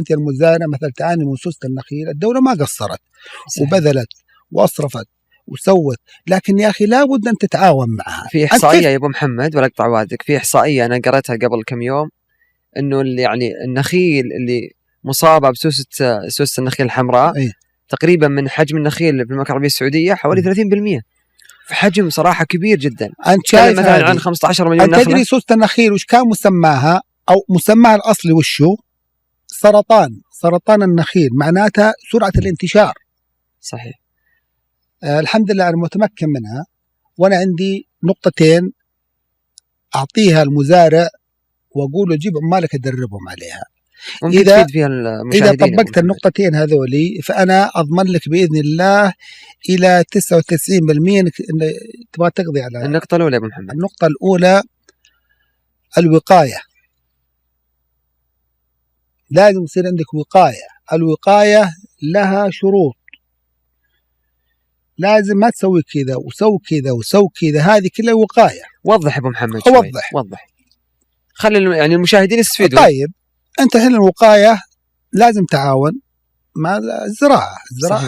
أنت المزارع مثلا تعاني من سوسة النخيل، الدولة ما قصرت وبذلت وأصرفت وسوت، لكن يا أخي لابد أن تتعاون معها. في إحصائية يا أبو محمد ولا أقطع وعدك، في إحصائية أنا قرأتها قبل كم يوم إنه يعني النخيل اللي مصابة بسوسة النخيل الحمراء تقريبا من حجم النخيل في المملكة العربية السعودية حوالي 30%، في حجم صراحة كبير جدا. أنت شايف مثلا عن 15 مليون نخلة. تدري سوسة النخيل وش كان مسماها أو مسماها الأصلي وشو؟ سرطان النخيل، معناتها سرعة الانتشار. صحيح. الحمد لله أنا متمكن منها، وأنا عندي نقطتين أعطيها المزارع وأقول له جيب عمالك أدربهم عليها. ممكن تفيد فيها المشاهدين. إذا طبقت النقطتين هذولي فأنا أضمن لك بإذن الله إلى 99% تبغى تقضي على النقطة الأولى. يا أبو محمد، النقطة الأولى الوقاية. لازم يصير عندك وقاية. الوقاية لها شروط، لازم ما تسوي كذا وسوي كذا وسوي كذا، هذه كلها وقاية. وضح يا أبو محمد. وضح خلي يعني المشاهدين يستفيدوا. طيب أنت الحين الوقاية لازم تعاون مع الزراعة.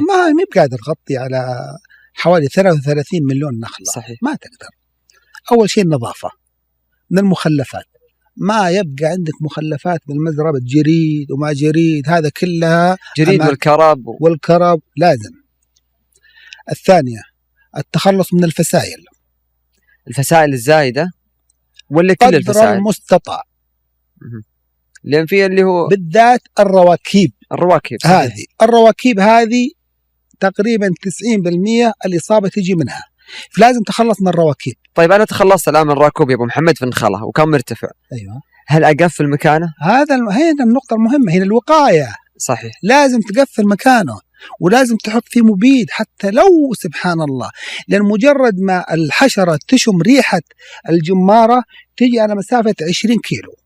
ما هي بقادر تغطي على حوالي 33 مليون نخلة. صحيح. ما تقدر. أول شيء النظافة من المخلفات، ما يبقى عندك مخلفات من المزرعة جريد وما جريد، هذا كلها جريد والكرب لازم. الثانية التخلص من الفسائل الزايدة ولا كل الفسائل؟ قدر المستطاع، لأن في اللي هو بالذات الرواكيب. هذه الرواكيب هذه تقريبا 90% الإصابة تجي منها، فلازم تخلص من الرواكيب. طيب أنا تخلصت الآن من الراكوب يا أبو محمد في النخلة وكان مرتفع. أيوة. هل أقفل مكانه؟ هي النقطة المهمة، هي الوقاية. صحيح. لازم تقفل مكانه ولازم تحط فيه مبيد حتى لو سبحان الله، لأن مجرد ما الحشرة تشم ريحة الجمارة تجي على مسافة 20 كيلو.